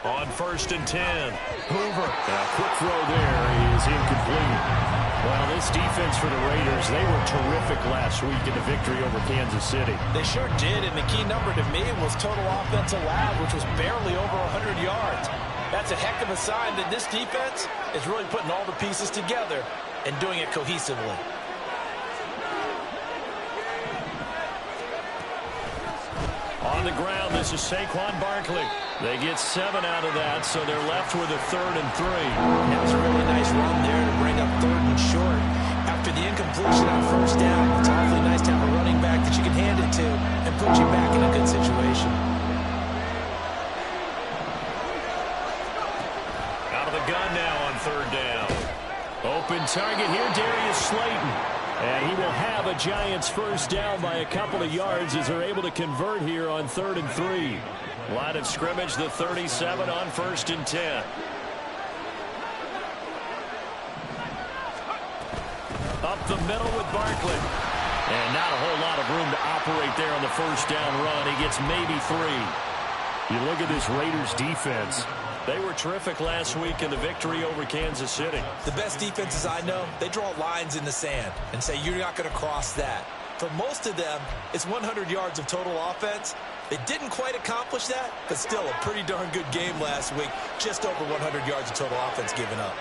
On 1st and 10. Hoover. A quick throw there is incomplete. Well, this defense for the Raiders, they were terrific last week in the victory over Kansas City. They sure did, and the key number to me was total offense allowed, which was barely over 100 yards. That's a heck of a sign that this defense is really putting all the pieces together and doing it cohesively. On the ground, this is Saquon Barkley. They get 7 out of that, so they're left with a 3rd and 3. That was a really nice run there to bring up 3rd and short. After the incompletion on 1st down, it's awfully nice to have a running back that you can hand it to and put you back in a good situation. Out of the gun now on 3rd down. Open target here, Darius Slayton. And he will have a Giants 1st down by a couple of yards as they're able to convert here on 3rd and 3. Line of scrimmage, the 37 on 1st and 10. Up the middle with Barkley. And not a whole lot of room to operate there on the 1st down run. He gets maybe 3. You look at this Raiders defense. They were terrific last week in the victory over Kansas City. The best defenses I know, they draw lines in the sand and say you're not going to cross that. For most of them, it's 100 yards of total offense. They didn't quite accomplish that, but still a pretty darn good game last week. Just over 100 yards of total offense given up.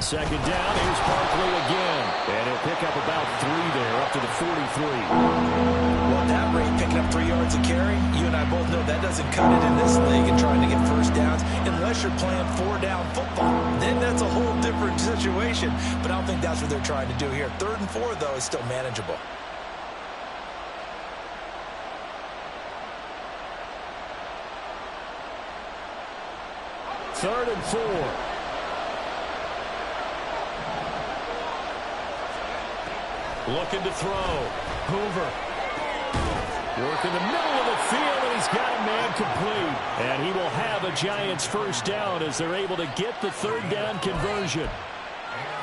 Second down, here's Barkley again. And he'll pick up about 3 there, up to the 43. Well, at that rate, picking up 3 yards a carry, you and I both know that doesn't cut it in this league and trying to get 1st downs unless you're playing 4-down football. Then that's a whole different situation. But I don't think that's what they're trying to do here. 3rd and 4, though, is still manageable. Third and 4. Looking to throw. Hoover. Work in the middle of the field, and he's got a man complete. And he will have a Giants 1st down as they're able to get the 3rd down conversion.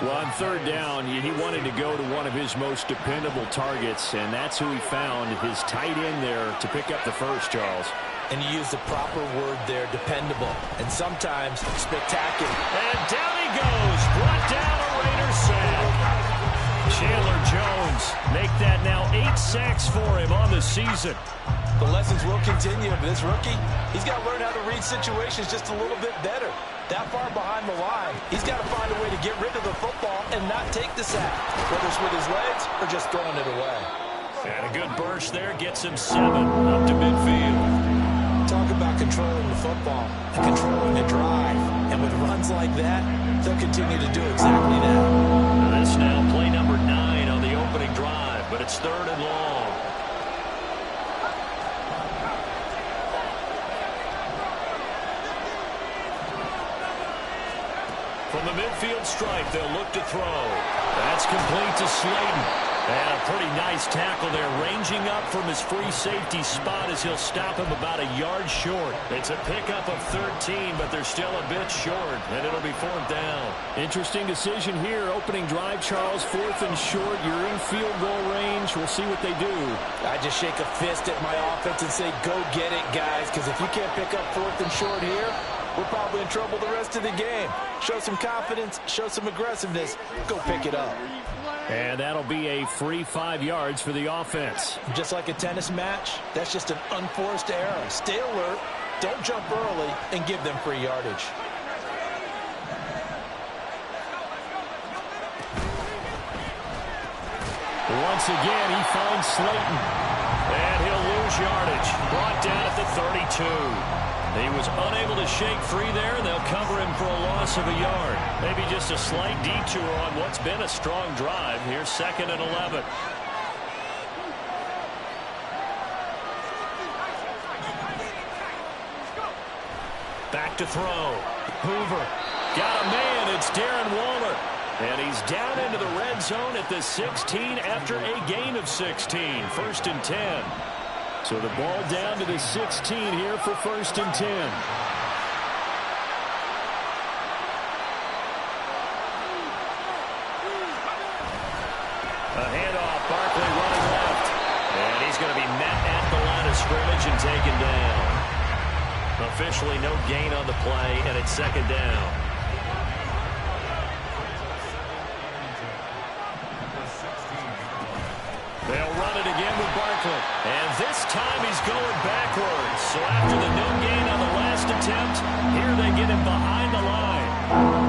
Well, on 3rd down, he wanted to go to one of his most dependable targets, and that's who he found, his tight end there, to pick up the first, Charles. And you use the proper word there, dependable, and sometimes spectacular. And down he goes, brought down a Raider sack. Chandler Jones make that now 8 sacks for him on the season. The lessons will continue, but this rookie, he's got to learn how to read situations just a little bit better. That far behind the line, he's got to find a way to get rid of the football and not take the sack, whether it's with his legs or just throwing it away. And a good burst there gets him 7 up to midfield. Talk about controlling the football and controlling the drive. And with runs like that, they'll continue to do exactly that. Now this now play number 9 on the opening drive, but it's 3rd and long. From the midfield stripe, they'll look to throw. That's complete to Slayton. And a pretty nice tackle there, ranging up from his free safety spot as he'll stop him about a yard short. It's a pickup of 13, but they're still a bit short, and it'll be 4th down. Interesting decision here. Opening drive, Charles, 4th and short. You're in field goal range. We'll see what they do. I just shake a fist at my offense and say, go get it, guys, because if you can't pick up 4th and short here, we're probably in trouble the rest of the game. Show some confidence, show some aggressiveness, go pick it up. And that'll be a free 5 yards for the offense. Just like a tennis match, that's just an unforced error. Stay alert, don't jump early, and give them free yardage. Once again, he finds Slayton. And he'll lose yardage. Brought down at the 32. He was unable to shake free there, and they'll cover him for a loss of a yard. Maybe just a slight detour on what's been a strong drive. Here's 2nd and 11. Back to throw. Hoover. Got a man. It's Darren Waller. And he's down into the red zone at the 16 after a gain of 16. 1st and 10. So the ball down to the 16 here for 1st and 10. A handoff. Barkley running completion taken down. Officially no gain on the play, and it's second down. They'll run it again with Barkley. And this time he's going backwards. So after the no gain on the last attempt, here they get him behind the line.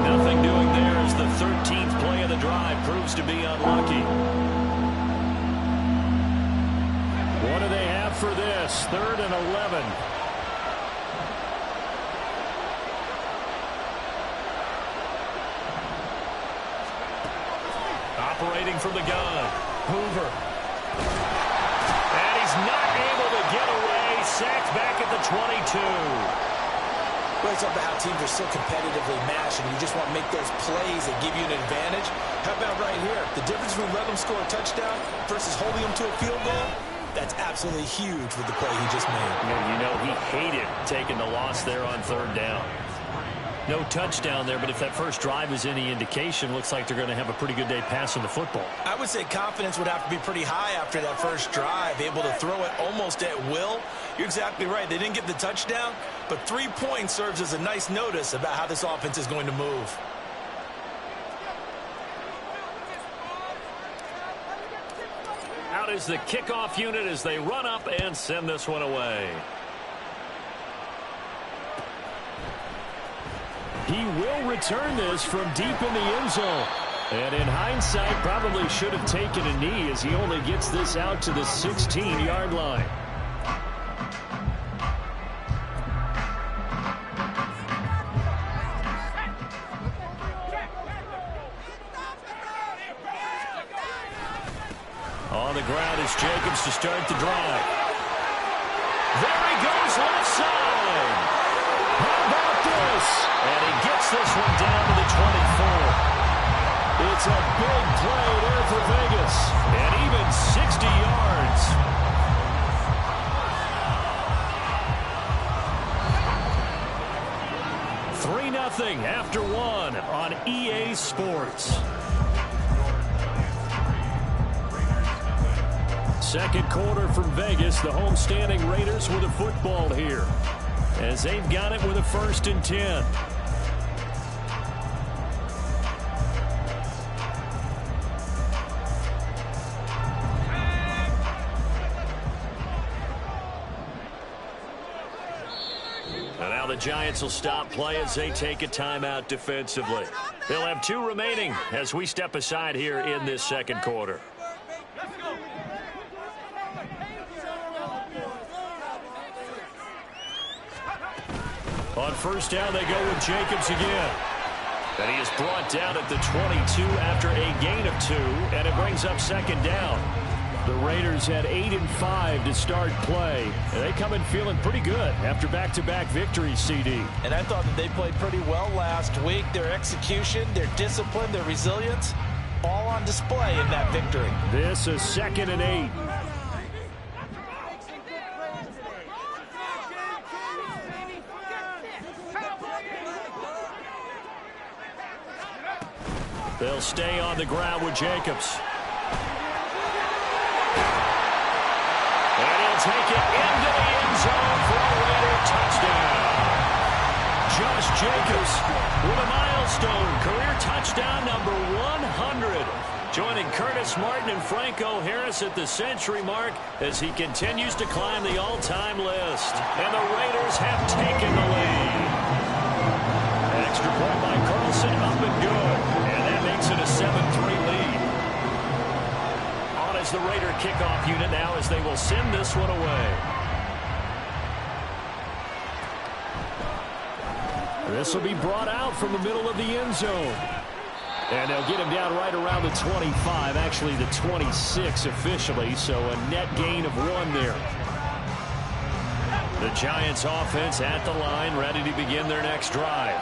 Nothing doing there as the 13th play of the drive proves to be unlucky. What do they have for this? 3rd and 11. Operating from the gun. Hoover. And he's not able to get away. Sacked back at the 22. Well, it's about how teams are so competitively matched, and you just want to make those plays that give you an advantage. How about right here? The difference between letting them score a touchdown versus holding them to a field goal, that's absolutely huge with the play he just made. You know, he hated taking the loss there on 3rd down. No touchdown there, but if that first drive is any indication, looks like they're going to have a pretty good day passing the football. I would say confidence would have to be pretty high after that first drive, able to throw it almost at will. You're exactly right. They didn't get the touchdown, but 3 points serves as a nice notice about how this offense is going to move. Out is the kickoff unit as they run up and send this one away. He will return this from deep in the end zone. And in hindsight, probably should have taken a knee as he only gets this out to the 16-yard line. On the ground is Jacobs to start the drive. There he goes left side. How about this? And he gets this one down to the 24. It's a big play there for Vegas. And even 60 yards. $3-0 after 1 on EA Sports. Second quarter from Vegas. The homestanding Raiders with a football here, as they've got it with a 1st and 10. And now the Giants will stop play as they take a timeout defensively. They'll have 2 remaining as we step aside here in this second quarter. On 1st down, they go with Jacobs again. And he is brought down at the 22 after a gain of 2, and it brings up 2nd down. The Raiders had 8 and 5 to start play, and they come in feeling pretty good after back-to-back victories, CD. And I thought that they played pretty well last week. Their execution, their discipline, their resilience, all on display in that victory. This is 2nd and 8. They'll stay on the ground with Jacobs. And he'll take it into the end zone for a Raider touchdown. Josh Jacobs with a milestone career touchdown number 100. Joining Curtis Martin and Franco Harris at the century mark as he continues to climb the all-time list. And the Raiders have taken the lead. An extra point by Carlson, up and good. And that makes it a 7-3 lead. On as the Raider kickoff unit now as they will send this one away. This will be brought out from the middle of the end zone. And they'll get him down right around the 25, actually the 26 officially, so a net gain of 1 there. The Giants offense at the line, ready to begin their next drive.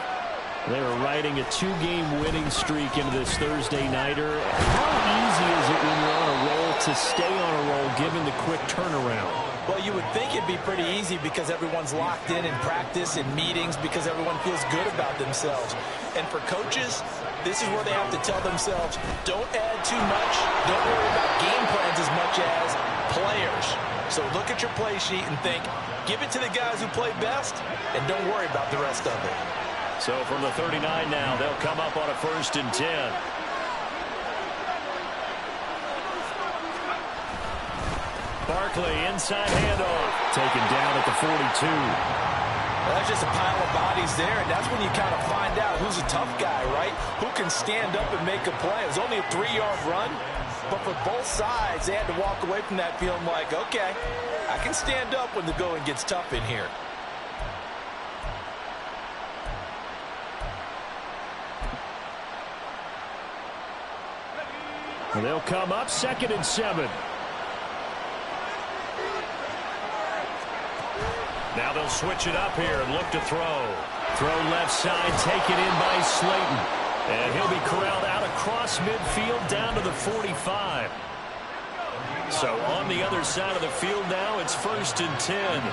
They are riding a 2-game winning streak into this Thursday nighter. How easy is it when you're on a roll to stay on a roll given the quick turnaround? Well, you would think it'd be pretty easy because everyone's locked in practice and meetings because everyone feels good about themselves. And for coaches, this is where they have to tell themselves, don't add too much. Don't worry about game plans as much as players. So look at your play sheet and think, give it to the guys who play best, and don't worry about the rest of it. So from the 39 now, they'll come up on a 1st and 10. Barkley, inside handoff. Taken down at the 42. That's just a pile of bodies there, and that's when you kind of find out who's a tough guy, right? Who can stand up and make a play. It was only a 3-yard run, but for both sides, they had to walk away from that feeling like, okay, I can stand up when the going gets tough in here. And they'll come up 2nd and 7. Now they'll switch it up here and look to throw. Throw left side, taken in by Slayton. And he'll be corralled out across midfield down to the 45. So on the other side of the field now, it's 1st and 10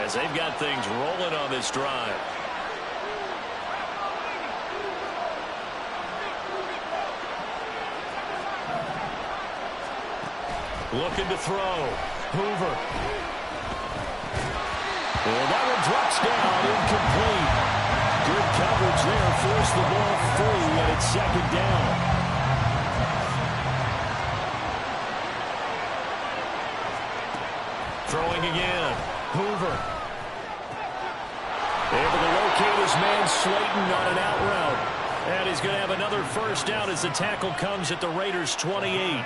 as they've got things rolling on this drive. Looking to throw. Hoover. And that one drops down, incomplete. Good coverage there, forced the ball free, and it's 2nd down. Throwing again. Hoover. Able to locate his man Slayton on an out route. And he's going to have another 1st down as the tackle comes at the Raiders' 28.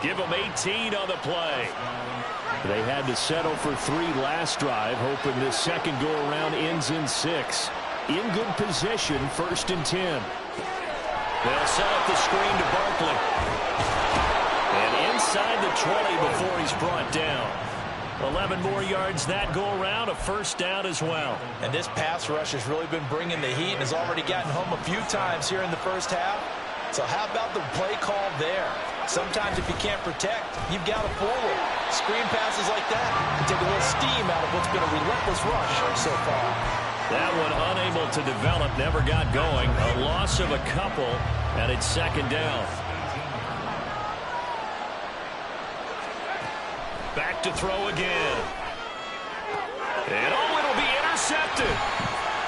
Give them 18 on the play. They had to settle for 3 last drive, hoping this second go-around ends in 6. In good position, 1st and 10. They'll set up the screen to Barkley. And inside the 20 before he's brought down. 11 more yards that go-around, a 1st down as well. And this pass rush has really been bringing the heat and has already gotten home a few times here in the first half. So how about the play call there? Sometimes if you can't protect, you've got to forward. Screen passes like that can take a little steam out of what's been a relentless rush so far. That one unable to develop, never got going. A loss of a couple, and it's 2nd down. Back to throw again. And it'll be intercepted.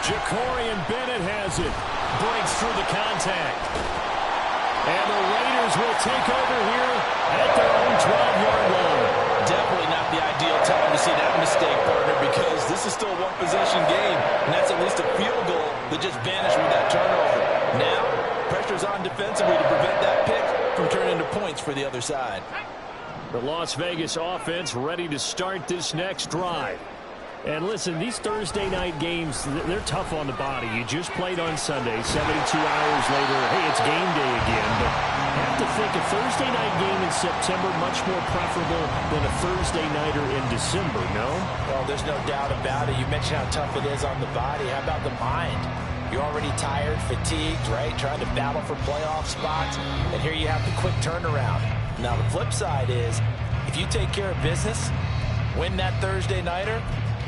Jacorian Bennett has it. Breaks through the contact. And the Raiders will take over here at their own 12-yard line. Definitely not the ideal time to see that mistake, partner, because this is still a one-possession game, and that's at least a field goal that just vanished with that turnover. Now, pressure's on defensively to prevent that pick from turning into points for the other side. The Las Vegas offense ready to start this next drive. And listen, these Thursday night games, they're tough on the body. You just played on Sunday, 72 hours later, hey, it's game day again. But I have to think a Thursday night game in September much more preferable than a Thursday nighter in December, no? Well, there's no doubt about it. You mentioned how tough it is on the body. How about the mind? You're already tired, fatigued, right? Trying to battle for playoff spots. And here you have the quick turnaround. Now, the flip side is, if you take care of business, win that Thursday nighter,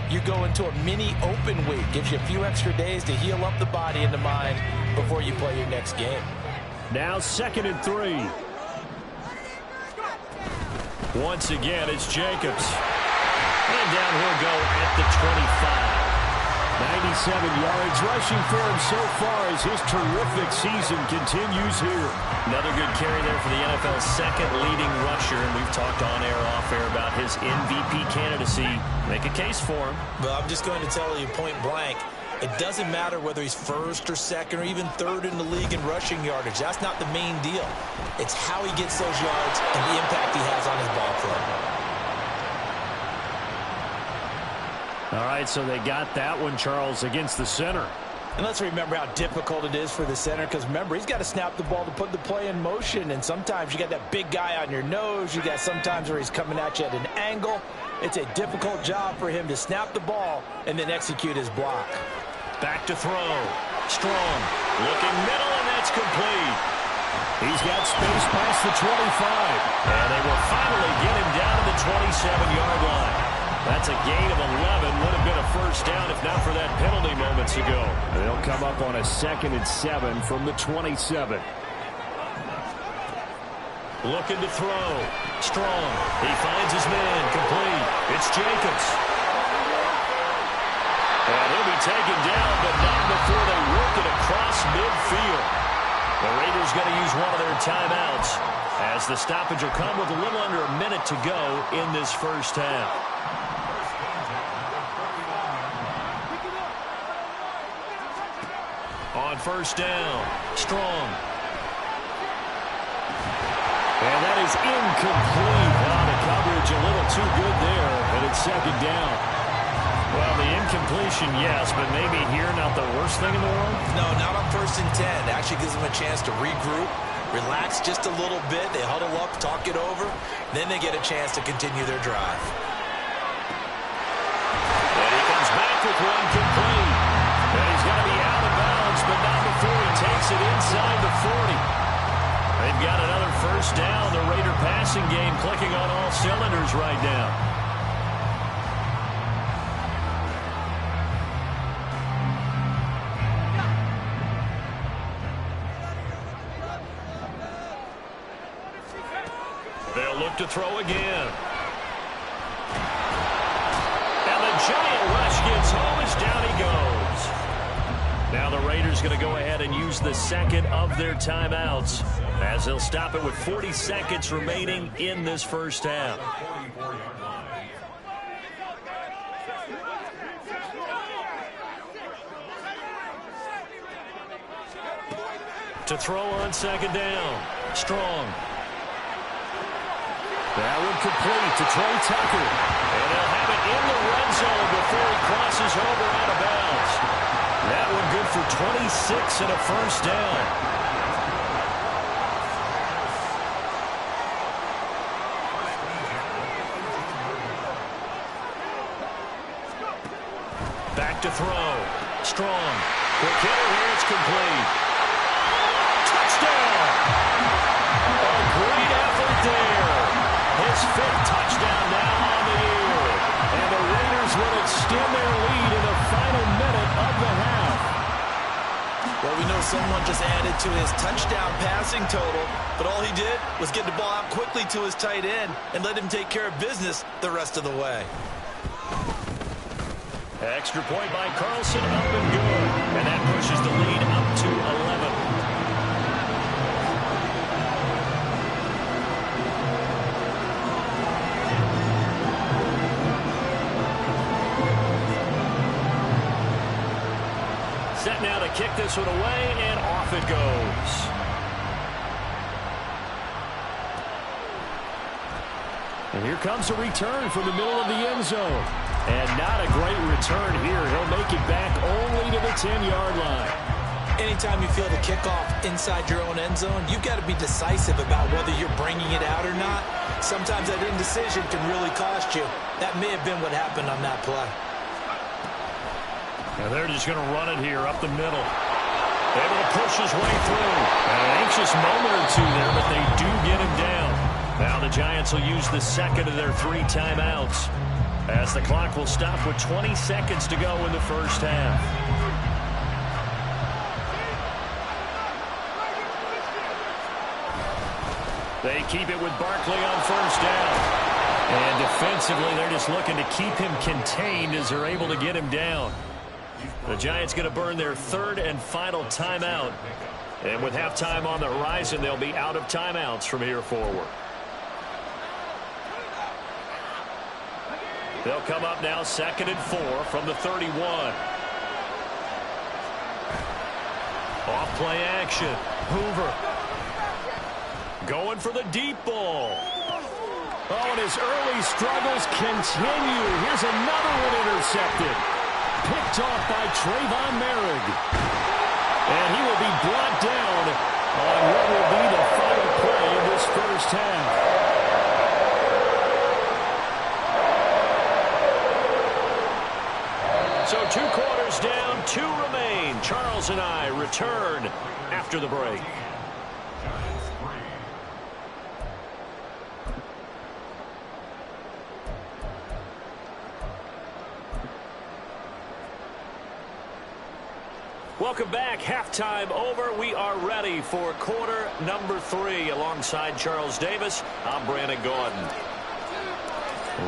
you go into a mini open week. Gives you a few extra days to heal up the body and the mind before you play your next game. Now 2nd and 3. Once again, it's Jacobs. And down he'll go at the 25. 97 yards rushing for him so far as his terrific season continues here. Another good carry there for the NFL's 2nd leading rusher, and we've talked on air, off air about his MVP candidacy. Make a case for him. Well, I'm just going to tell you point blank, it doesn't matter whether he's 1st or 2nd or even 3rd in the league in rushing yardage. That's not the main deal. It's how he gets those yards and the impact he has on his ball club. All right, so they got that one, Charles, against the center. And let's remember how difficult it is for the center, because remember, he's got to snap the ball to put the play in motion, and sometimes you got that big guy on your nose. You got sometimes where he's coming at you at an angle. It's a difficult job for him to snap the ball and then execute his block. Back to throw. Strong. Looking middle, and that's complete. He's got space past the 25. And they will finally get him down to the 27-yard line. That's a gain of 11. Would have been a 1st down if not for that penalty moments ago. They'll come up on a 2nd and 7 from the 27. Looking to throw. Strong. He finds his man. Complete. It's Jacobs. And he'll be taken down, but not before they work it across midfield. The Raiders going to use one of their timeouts, as the stoppage will come with a little under a minute to go in this first half. On first down, Strong. And that is incomplete. Well, the coverage a little too good there, and it's second down. Well, the incompletion, yes, but maybe here not the worst thing in the world? No, not on 1st and 10. It actually gives them a chance to regroup, relax just a little bit. They huddle up, talk it over. Then they get a chance to continue their drive. And he comes back with one complete. And he's going to be out of bounds, but not before he takes it inside the 40. They've got another first down. The Raider passing game clicking on all cylinders right now. They'll look to throw again. And the giant rush gets home as down he goes. Now the Raiders going to go ahead and use the second of their timeouts, as they'll stop it with 40 seconds remaining in this first half. To throw on second down. Strong. That one complete to Trey Tucker. And they'll have it in the red zone before he crosses over out of bounds. That one good for 26 and a first down. Back to throw. Strong. Quick hitter here. It's complete. Touchdown. A great effort there. His 5th touchdown now on the year. And the Raiders will extend their lead in the final minute of the half. Well, we know someone just added to his touchdown passing total, but all he did was get the ball out quickly to his tight end and let him take care of business the rest of the way. Extra point by Carlson, up and good. And that pushes the lead up to 11. Set now to kick this one away, and off it goes. And here comes a return from the middle of the end zone. And not a great return here. He'll make it back only to the 10-yard line. Anytime you feel the kickoff inside your own end zone, you've got to be decisive about whether you're bringing it out or not. Sometimes that indecision can really cost you. That may have been what happened on that play. Now they're just going to run it here up the middle. Able to push his way through. An anxious moment or two there, but they do get him down. Now the Giants will use the second of their 3 timeouts, as the clock will stop with 20 seconds to go in the first half. They keep it with Barkley on first down. And defensively, they're just looking to keep him contained as they're able to get him down. The Giants going to burn their 3rd and final timeout. And with halftime on the horizon, they'll be out of timeouts from here forward. They'll come up now 2nd and 4 from the 31. Off play action. Hoover. Going for the deep ball. Oh, and his early struggles continue. Here's another one intercepted. Picked off by Trayvon Merrick. And he will be brought down on what will be the final play of this first half. So 2 quarters down, 2 remain. Charles and I return after the break. Welcome back. Halftime over. We are ready for quarter number 3. Alongside Charles Davis, I'm Brandon Gordon.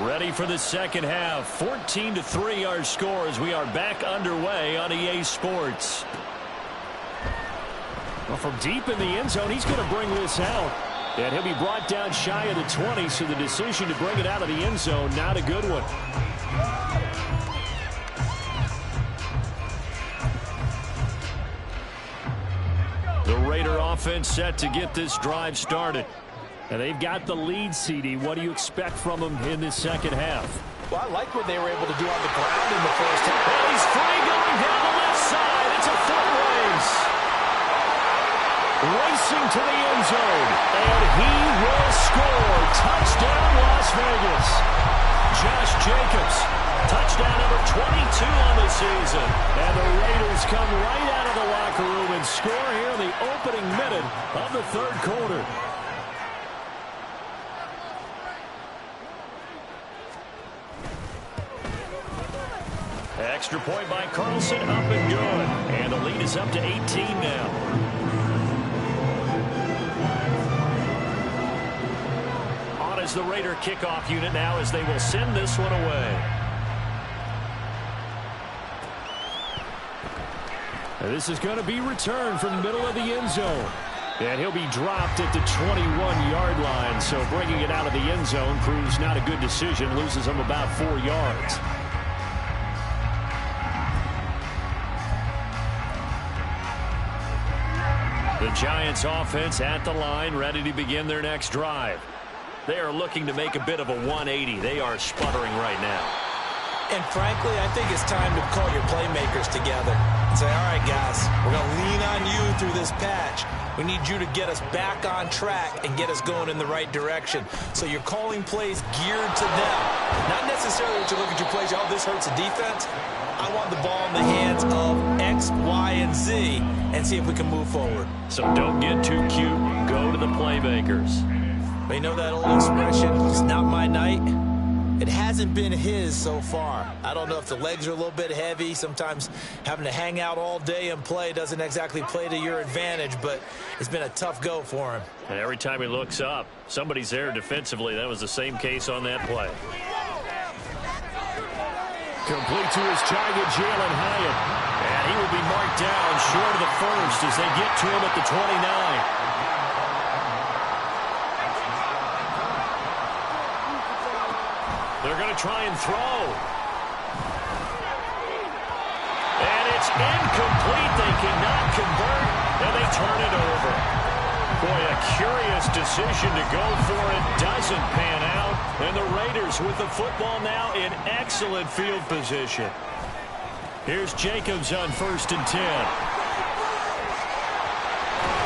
Ready for the second half. 14-3 our score as we are back underway on EA Sports. Well, from deep in the end zone, he's going to bring this out. And he'll be brought down shy of the 20, so the decision to bring it out of the end zone, not a good one. The Raider offense set to get this drive started. And they've got the lead, CD. What do you expect from them in this second half? Well, I like what they were able to do on the ground in the first half. And he's free going down the left side. It's a foot race. Racing to the end zone. And he will score. Touchdown, Las Vegas. Josh Jacobs. Touchdown number 22 on the season. And the Raiders come right out of the locker room and score here in the opening minute of the third quarter. Extra point by Carlson, up and good. And the lead is up to 18 now. On is the Raider kickoff unit now as they will send this one away. And this is going to be returned from the middle of the end zone. And he'll be dropped at the 21-yard line. So bringing it out of the end zone proves not a good decision. Loses him about 4 yards. The Giants offense at the line, ready to begin their next drive. They are looking to make a bit of a 180. They are sputtering right now. And frankly, I think it's time to call your playmakers together and say, all right, guys, we're going to lean on you through this patch. We need you to get us back on track and get us going in the right direction. So you're calling plays geared to them. Not necessarily to look at your plays, oh, this hurts the defense. I want the ball in the hands of X, Y, and Z and see if we can move forward. So don't get too cute. Go to the playmakers. You know that old expression, it's not my night? It hasn't been his so far. I don't know if the legs are a little bit heavy. Sometimes having to hang out all day and play doesn't exactly play to your advantage, but it's been a tough go for him. And every time he looks up, somebody's there defensively. That was the same case on that play. Complete to his target, Jalen Hyatt. And he will be marked down short of the first as they get to him at the 29. They're going to try and throw. And it's incomplete. They cannot convert, and they turn it over. Boy, a curious decision to go for it. Doesn't pan out. And the Raiders with the football now in excellent field position. Here's Jacobs on 1st and 10.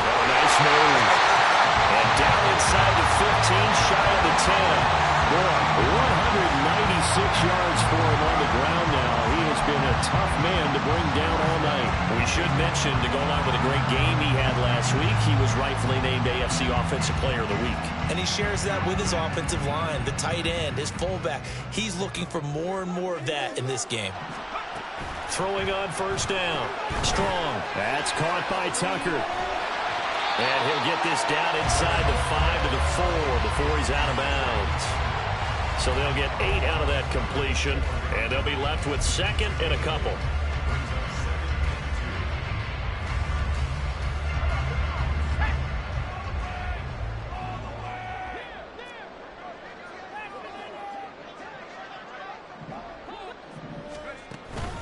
Oh, nice move. And down inside the 15, shy of the 10. Boy, 196 yards for him on the ground now. He has been a tough man to bring down all night. We should mention, to go along with a great game he had last week, he was rightfully named AFC Offensive Player of the Week. And he shares that with his offensive line, the tight end, his fullback. He's looking for more and more of that in this game. Throwing on 1st down. Strong. That's caught by Tucker. And he'll get this down inside the 5 to the 4 before he's out of bounds. So they'll get 8 out of that completion, and they'll be left with 2nd and a couple.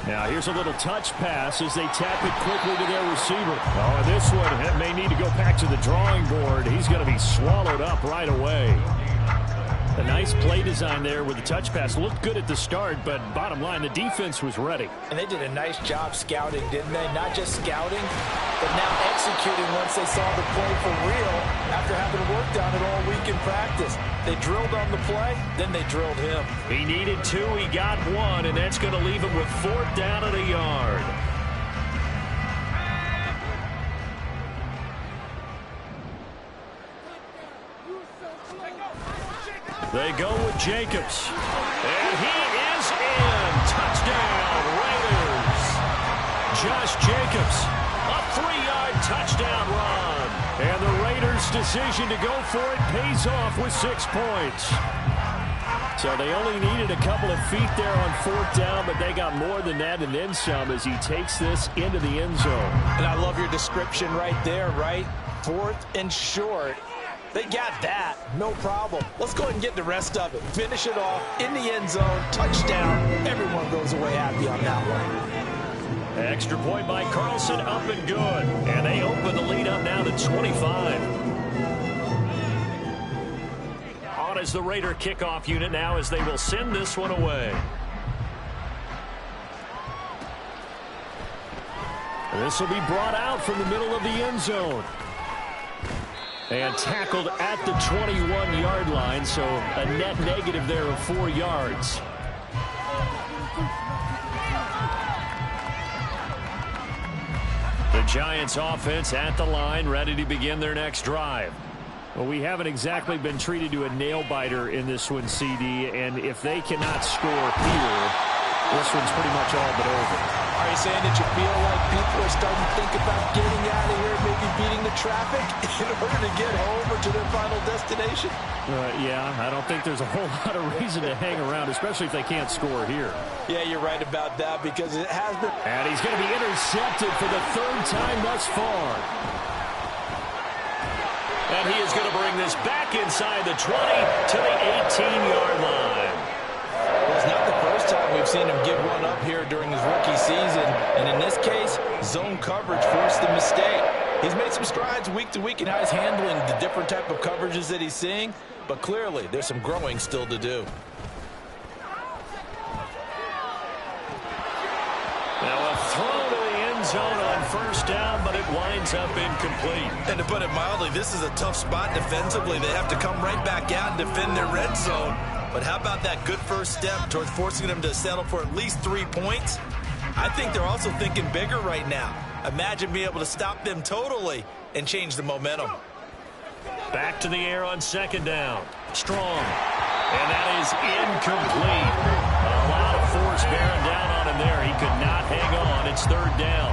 Now here's a little touch pass as they tap it quickly to their receiver. Oh, this one may need to go back to the drawing board. He's going to be swallowed up right away. A nice play design there with the touch pass. Looked good at the start, but bottom line, the defense was ready. And they did a nice job scouting, didn't they? Not just scouting, but now executing once they saw the play for real after having worked on it all week in practice. They drilled on the play, then they drilled him. He needed 2, he got 1, and that's going to leave him with 4th down at a yard. They go with Jacobs. And he is in. Touchdown, Raiders. Josh Jacobs touchdown run. And the Raiders' decision to go for it pays off with 6 points. So they only needed a couple of feet there on 4th down, but they got more than that and then some as he takes this into the end zone. And I love your description right there, right? 4th and short. They got that. No problem. Let's go ahead and get the rest of it. Finish it off in the end zone. Touchdown. Everyone goes away happy on that one. Extra point by Carlson, up and good. And they open the lead up now to 25. On as the Raider kickoff unit now as they will send this one away. This will be brought out from the middle of the end zone. And tackled at the 21-yard line, so a net negative there of 4 yards. The Giants offense at the line, ready to begin their next drive. Well, we haven't exactly been treated to a nail-biter in this one, CD, and if they cannot score here, this one's pretty much all but over. Are you saying that you feel like people are starting to think about getting out of here, maybe beating the traffic in order to get home or to their final destination? Yeah, I don't think there's a whole lot of reason to hang around, especially if they can't score here. Yeah, you're right about that because it has been. And he's going to be intercepted for the 3rd time thus far. And he is going to bring this back inside the 20 to the 18-yard line. Well, it's not the first time we've seen him give one up here during his rookie season. And in this case, zone coverage forced the mistake. He's made some strides week to week in how he's handling the different type of coverages that he's seeing. But clearly, there's some growing still to do. Now a throw to the end zone on 1st down, but it winds up incomplete. And to put it mildly, this is a tough spot defensively. They have to come right back out and defend their red zone. But how about that good first step towards forcing them to settle for at least 3 points? I think they're also thinking bigger right now. Imagine being able to stop them totally and change the momentum. Back to the air on 2nd down. Strong. And that is incomplete. A lot of force bearing down on him there. He could not hang on. It's 3rd down.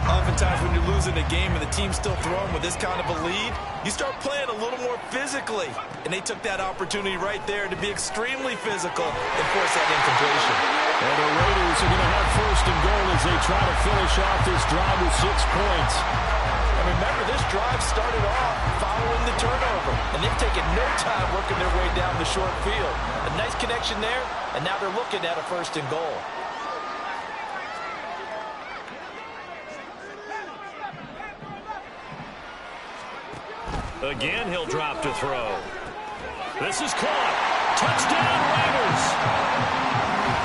Oftentimes when you're losing a game and the team's still throwing with this kind of a lead, you start playing a little more physically. And they took that opportunity right there to be extremely physical and force that incompletion. And the Raiders are going to have 1st and goal as they try to finish off this drive with 6 points. And remember, this drive started off following the turnover. And they've taken no time working their way down the short field. A nice connection there, and now they're looking at a 1st and goal. Again, he'll drop to throw. This is caught. Touchdown, Raiders.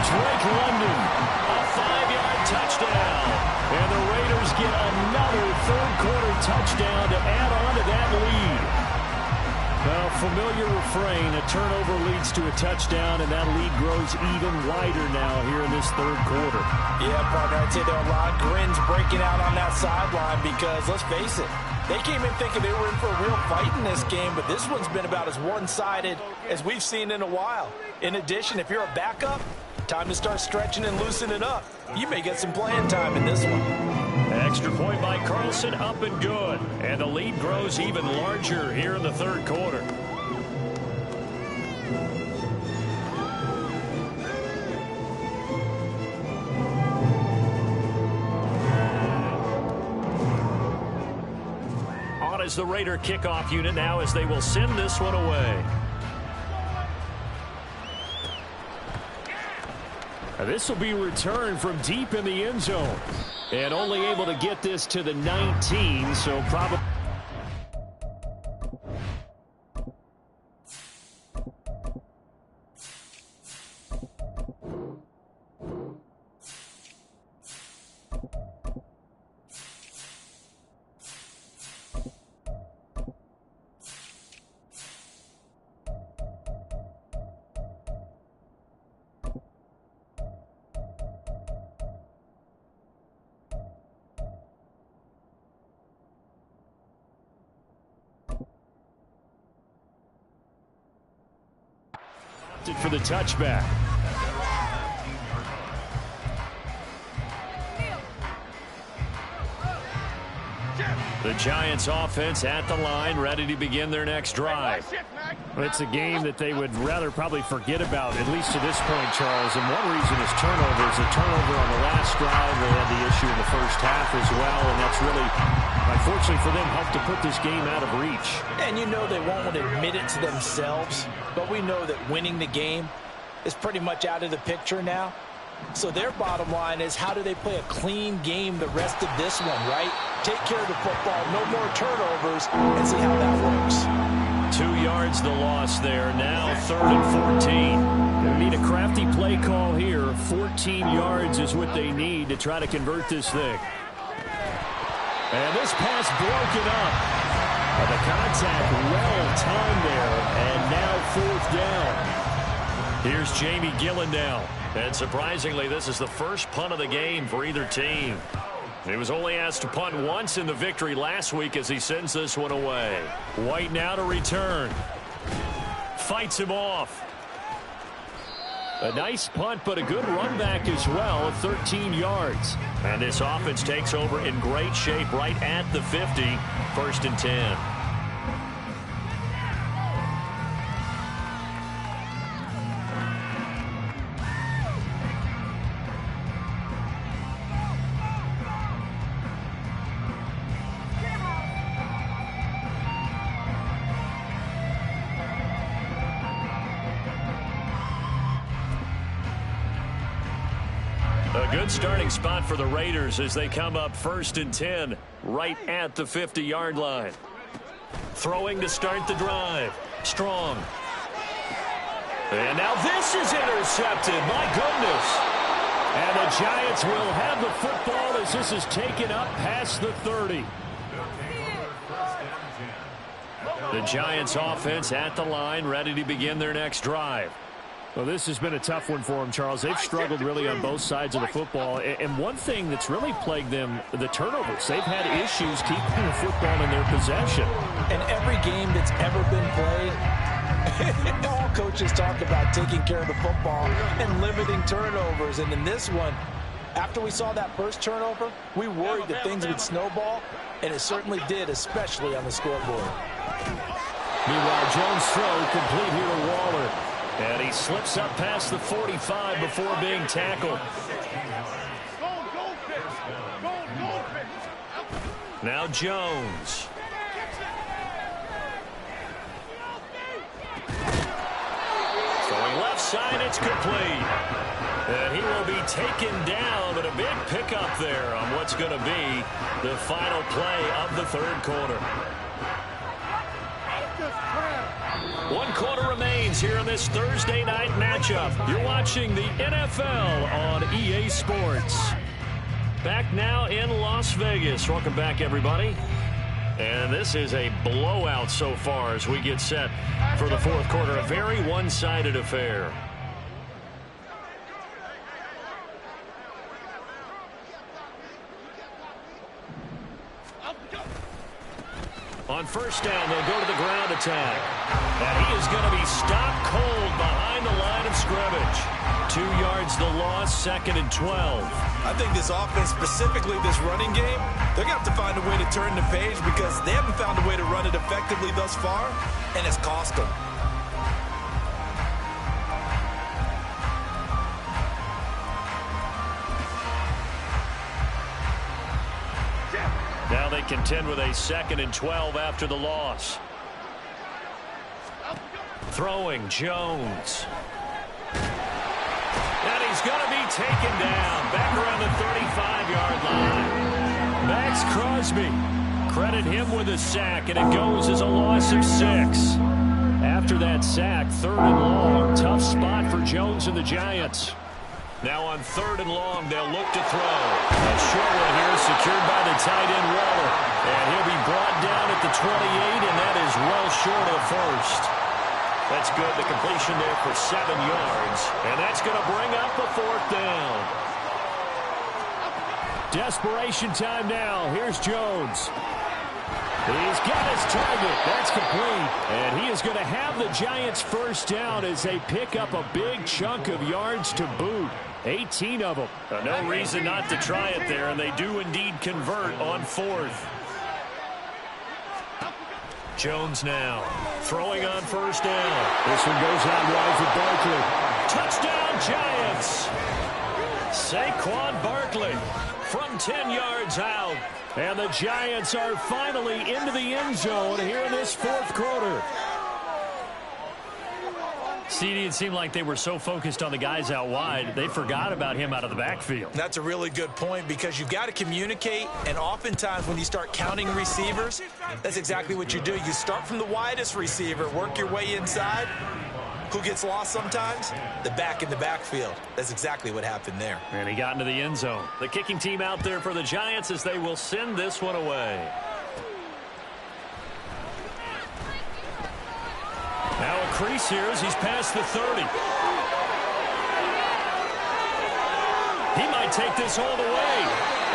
Drake London, a 5-yard touchdown. And the Raiders get another 3rd quarter touchdown to add on to that lead. Well, familiar refrain, a turnover leads to a touchdown, and that lead grows even wider now here in this 3rd quarter. Yeah, partner, I'd say there are a lot of grins breaking out on that sideline because, let's face it, they came in thinking they were in for a real fight in this game, but this one's been about as one-sided as we've seen in a while. In addition, if you're a backup, time to start stretching and loosening up. You may get some playing time in this one. Extra point by Carlson, up and good. And the lead grows even larger here in the 3rd quarter. On as the Raider kickoff unit now as they will send this one away. This will be returned from deep in the end zone. And only able to get this to the 19, so probably... for the touchback. The Giants offense at the line, ready to begin their next drive. Well, it's a game that they would rather probably forget about, at least to this point, Charles. And one reason is turnovers. A turnover on the last drive. They had the issue in the first half as well. And that's really, unfortunately for them, helped to put this game out of reach. And you know they won't admit it to themselves. But we know that winning the game is pretty much out of the picture now. So their bottom line is, how do they play a clean game the rest of this one, right? Take care of the football, no more turnovers, and see how that works. 2 yards the loss there. Now 3rd and 14. They need a crafty play call here. 14 yards is what they need to try to convert this thing. And this pass broken up. The contact well timed there. And now 4th down. Here's Jamie Gillen now. And surprisingly, this is the first punt of the game for either team. He was only asked to punt once in the victory last week as he sends this one away. White now to return. Fights him off. A nice punt, but a good run back as well of 13 yards. And this offense takes over in great shape right at the 50. 1st and 10. A good starting spot for the Raiders as they come up 1st and 10 right at the 50-yard line. Throwing to start the drive. Strong. And now this is intercepted. My goodness. And the Giants will have the football as this is taken up past the 30. The Giants offense at the line, ready to begin their next drive. Well, this has been a tough one for them, Charles. They've struggled really on both sides of the football. And one thing that's really plagued them, the turnovers. They've had issues keeping the football in their possession. And every game that's ever been played, all coaches talk about taking care of the football and limiting turnovers. And in this one, after we saw that first turnover, we worried that things would snowball, and it certainly did, especially on the scoreboard. Meanwhile, Jones' throw complete here to Waller. And he slips up past the 45 before being tackled. Now Jones. Throwing left side, it's complete. And he will be taken down, but a big pickup there on what's going to be the final play of the 3rd quarter. 1 quarter remains here in this Thursday night matchup. You're watching the NFL on EA Sports. Back now in Las Vegas. Welcome back, everybody. And this is a blowout so far as we get set for the 4th quarter. A very one-sided affair. On 1st down, they'll go to the ground attack. And he is going to be stopped cold behind the line of scrimmage. 2 yards the loss, 2nd and 12. I think this offense, specifically this running game, they're going to have to find a way to turn the page because they haven't found a way to run it effectively thus far, and it's cost them. Now they contend with a 2nd and 12 after the loss. Throwing, Jones. And he's going to be taken down back around the 35-yard line. Max Crosby, credit him with a sack, and it goes as a loss of 6. After that sack, 3rd and long. Tough spot for Jones and the Giants. Now on 3rd and long, they'll look to throw. A short one here, secured by the tight end Waller. And he'll be brought down at the 28, and that is well short of 1st. That's good. The completion there for 7 yards. And that's going to bring up a 4th down. Desperation time now. Here's Jones. He's got his target. That's complete. And he is going to have the Giants 1st down as they pick up a big chunk of yards to boot. 18 of them. No reason not to try it there, and they do indeed convert on 4th. Jones now throwing on first down. This one goes out wide for Barkley. Touchdown, Giants. Saquon Barkley from 10 yards out. And the Giants are finally into the end zone here in this fourth quarter. CD, it seemed like they were so focused on the guys out wide, they forgot about him out of the backfield. That's a really good point because you've got to communicate, and oftentimes when you start counting receivers, that's exactly what you do. You start from the widest receiver, work your way inside. Who gets lost sometimes? The back in the backfield. That's exactly what happened there. And he got into the end zone. The kicking team out there for the Giants as they will send this one away. Now a crease here as he's past the 30. He might take this all the way.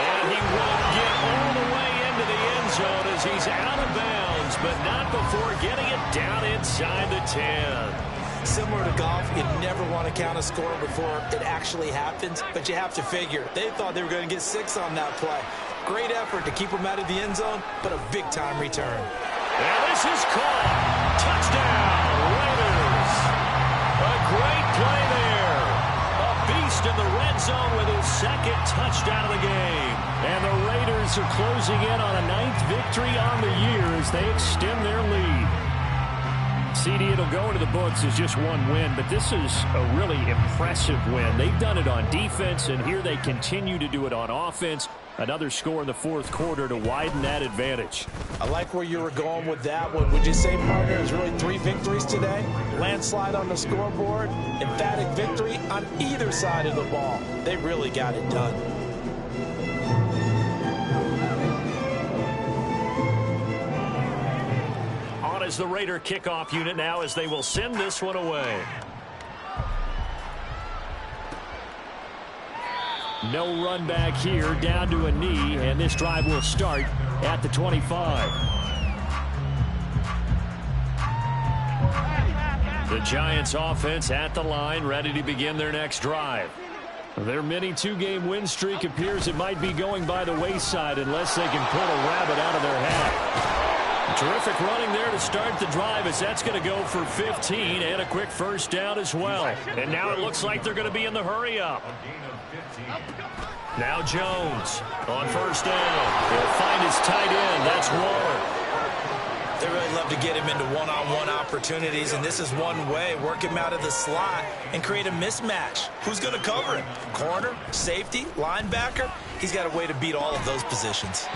And he will get all the way into the end zone as he's out of bounds, but not before getting it down inside the 10. Similar to golf, you never want to count a score before it actually happens, but you have to figure. They thought they were going to get 6 on that play. Great effort to keep them out of the end zone, but a big-time return. And this is caught. Touchdown, Raiders. A great play there. A beast in the red zone with his second touchdown of the game. And the Raiders are closing in on a 9th victory on the year as they extend their lead. CD, it'll go into the books as just one win, but this is a really impressive win. They've done it on defense, and here they continue to do it on offense. Another score in the fourth quarter to widen that advantage. I like where you were going with that one. Would you say, partner, there's really 3 victories today? Landslide on the scoreboard, emphatic victory on either side of the ball. They really got it done. Is the Raider kickoff unit now as they will send this one away. No run back here, down to a knee, and this drive will start at the 25. The Giants offense at the line, ready to begin their next drive. Their mini 2-game win streak appears it might be going by the wayside unless they can pull a rabbit out of their hat. Terrific running there to start the drive as that's going to go for 15 and a quick first down as well. And now it looks like they're going to be in the hurry up. Now Jones on first down. He'll find his tight end. That's Waller. They really love to get him into one-on-one opportunities, and this is one way. Work him out of the slot and create a mismatch. Who's going to cover him? Corner, safety, linebacker? He's got a way to beat all of those positions.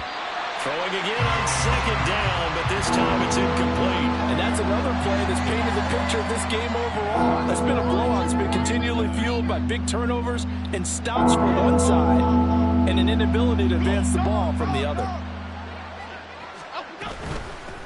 Throwing again on second down, but this time it's incomplete. And that's another play that's painted the picture of this game overall. That's been a blowout. It's been continually fueled by big turnovers and stops from one side and an inability to advance the ball from the other.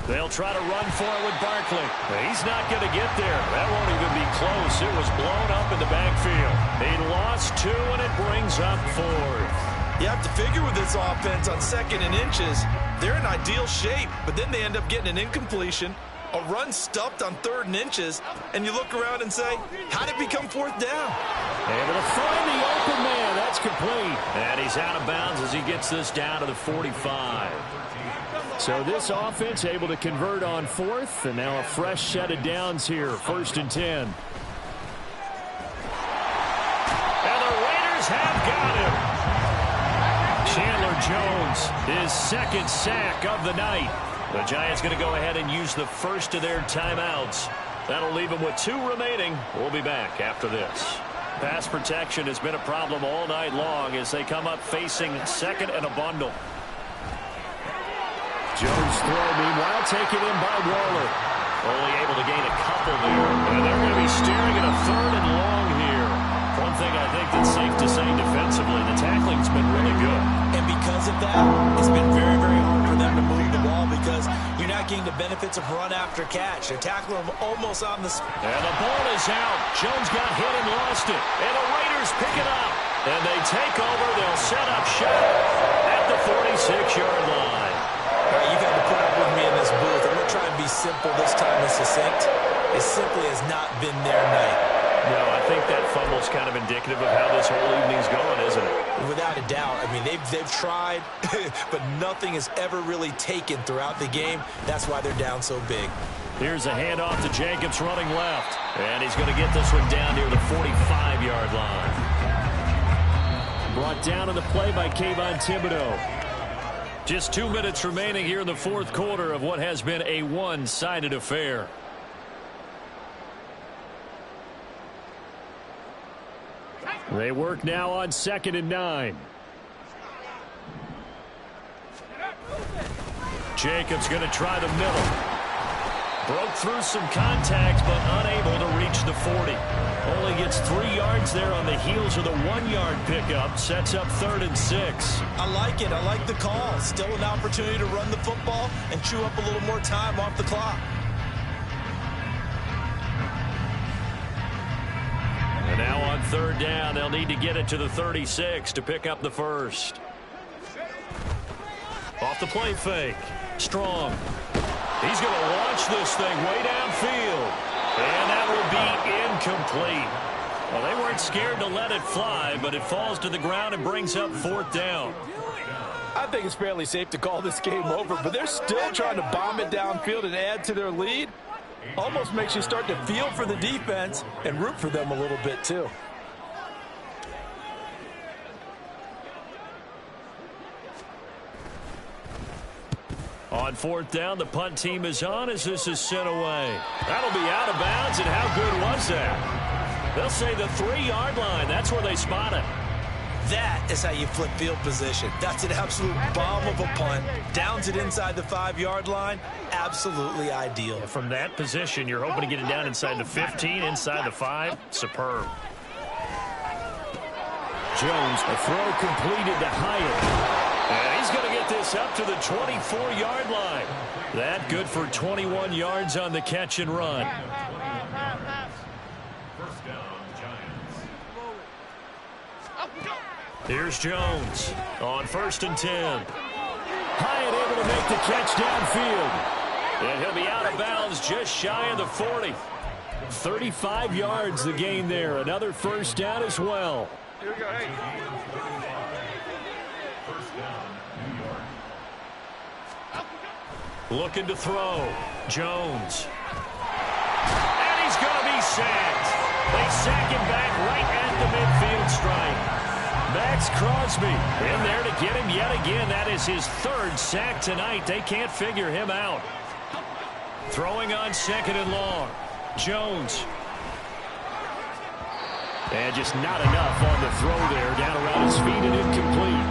They'll try to run for it with Barkley. He's not going to get there. That won't even be close. It was blown up in the backfield. He lost 2, and it brings up 4th. You have to figure with this offense on 2nd and inches, they're in ideal shape, but then they end up getting an incompletion, a run stuffed on 3rd and inches, and you look around and say, how did it become 4th down? Able to find the open man. That's complete. And he's out of bounds as he gets this down to the 45. So this offense able to convert on 4th, and now a fresh set of downs here, 1st and 10. And the Raiders have got him. Chandler Jones, his 2nd sack of the night. The Giants going to go ahead and use the first of their timeouts. That'll leave them with 2 remaining. We'll be back after this. Pass protection has been a problem all night long as they come up facing 2nd and a bundle. Jones throw, meanwhile, taken in by Waller. Only able to gain a couple there. And they're going to be staring at a 3rd and long here. One thing I think that's safe to say defensively, the tackling's been really good. And because of that, it's been very, very hard for them to move the ball because you're not getting the benefits of run after catch. They're tackling them almost on the... And the ball is out. Jones got hit and lost it. And the Raiders pick it up. And they take over. They'll set up shop at the 46-yard line. All right, you've had to put up with me in this booth. I'm going to try and be simple this time and succinct. It simply has not been their night. No, I think that fumble's kind of indicative of how this whole evening's going, isn't it? Without a doubt. I mean, they've tried, but nothing has ever really taken throughout the game. That's why they're down so big. Here's a handoff to Jacobs running left. And he's going to get this one down near the 45-yard line. Brought down on the play by Kayvon Thibodeau. Just 2 minutes remaining here in the fourth quarter of what has been a one-sided affair. They work now on 2nd and 9. Jacobs going to try the middle. Broke through some contact, but unable to reach the 40. Only gets 3 yards there on the heels of the 1-yard pickup. Sets up 3rd and 6. I like it. I like the call. Still an opportunity to run the football and chew up a little more time off the clock. And now on 3rd down, they'll need to get it to the 36 to pick up the first. Off the play fake. Strong. He's going to launch this thing way downfield. And that will be incomplete. Well, they weren't scared to let it fly, but it falls to the ground and brings up 4th down. I think it's fairly safe to call this game over, but they're still trying to bomb it downfield and add to their lead. Almost makes you start to feel for the defense and root for them a little bit, too. On 4th down, the punt team is on as this is sent away. That'll be out of bounds, and how good was that? They'll say the 3-yard line. That's where they spot it. That is how you flip field position. That's an absolute bomb of a punt. Downs it inside the 5-yard line. Absolutely ideal. From that position, you're hoping to get it down inside the 15, inside the 5. Superb. Jones, a throw completed to Hyatt. And he's going to get this up to the 24-yard line. That good for 21 yards on the catch and run. Here's Jones on 1st and 10. Hyatt able to make the catch downfield. And he'll be out of bounds just shy of the 40. 35 yards the gain there. Another 1st down as well. Here we go. Hey. Looking to throw. Jones. And he's going to be sacked. They sack him back right at the midfield stripe. Max Crosby in there to get him yet again. That is his 3rd sack tonight. They can't figure him out. Throwing on 2nd and long. Jones. And just not enough on the throw there. Down around his feet and incomplete.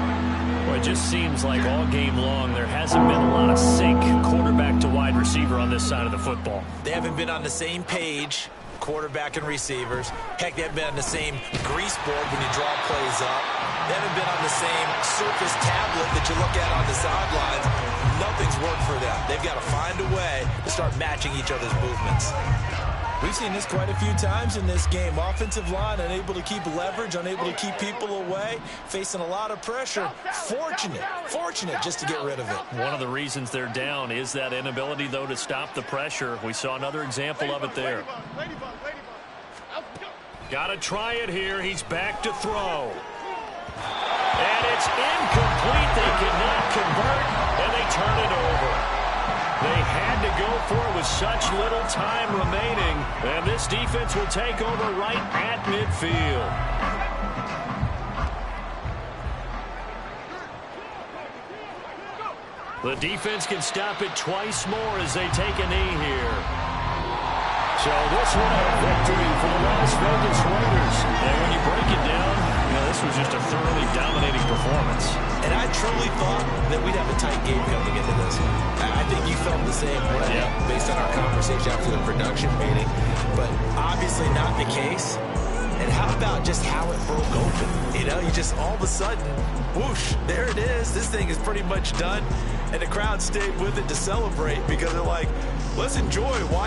Well, it just seems like all game long there hasn't been a lot of sync quarterback to wide receiver on this side of the football. They haven't been on the same page, quarterback and receivers. Heck, they haven't been on the same grease board when you draw plays up. They haven't been on the same surface tablet that you look at on the sidelines. Nothing's worked for them. They've got to find a way to start matching each other's movements. We've seen this quite a few times in this game. Offensive line unable to keep leverage, unable to keep people away, facing a lot of pressure. Fortunate just to get rid of it. One of the reasons they're down is that inability, though, to stop the pressure. We saw another example of it there. Got to try it here. He's back to throw. And it's incomplete. They cannot convert, and they turn it over. They had to go for it with such little time remaining. And this defense will take over right at midfield. The defense can stop it twice more as they take a knee here. So this one a victory for the Las Vegas Raiders. And when you break it down, you know, this was just a thoroughly dominating performance. And I truly thought that we'd have a tight game coming into this. I think you felt the same way based on our conversation after the production meeting. But obviously not the case. And how about just how it broke open? You know, you just all of a sudden, whoosh, there it is. This thing is pretty much done. And the crowd stayed with it to celebrate because they're like, let's enjoy. Why?